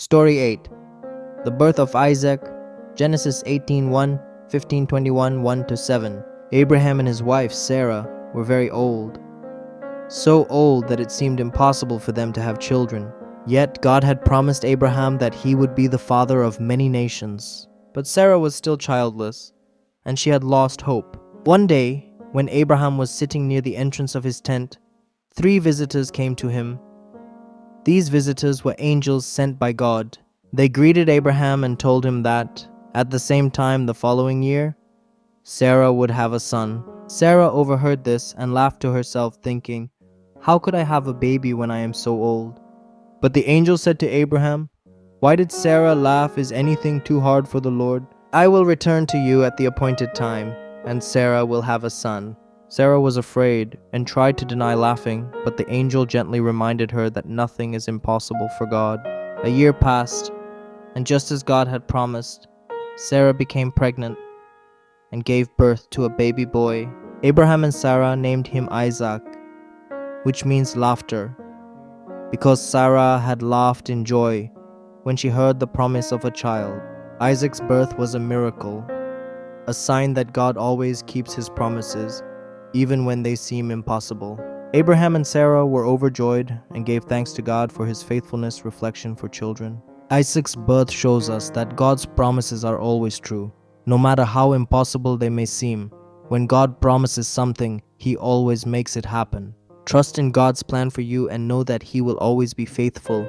Story 8. The birth of Isaac. Genesis 18:1, 15:21, 1-7. Abraham and his wife Sarah were very old, so old that it seemed impossible for them to have children. Yet God had promised Abraham that he would be the father of many nations. But Sarah was still childless, and she had lost hope. One day, when Abraham was sitting near the entrance of his tent, 3 visitors came to him. These visitors were angels sent by God. They greeted Abraham and told him that, at the same time the following year, Sarah would have a son. Sarah overheard this and laughed to herself, thinking, "How could I have a baby when I am so old?" But the angel said to Abraham, "Why did Sarah laugh? Is anything too hard for the Lord? I will return to you at the appointed time, and Sarah will have a son." Sarah was afraid and tried to deny laughing, but the angel gently reminded her that nothing is impossible for God. A year passed, and just as God had promised, Sarah became pregnant and gave birth to a baby boy. Abraham and Sarah named him Isaac, which means laughter, because Sarah had laughed in joy when she heard the promise of a child. Isaac's birth was a miracle, a sign that God always keeps his promises, even when they seem impossible. Abraham and Sarah were overjoyed and gave thanks to God for his faithfulness reflection for children. Isaac's birth shows us that God's promises are always true, no matter how impossible they may seem. When God promises something, he always makes it happen. Trust in God's plan for you and know that he will always be faithful.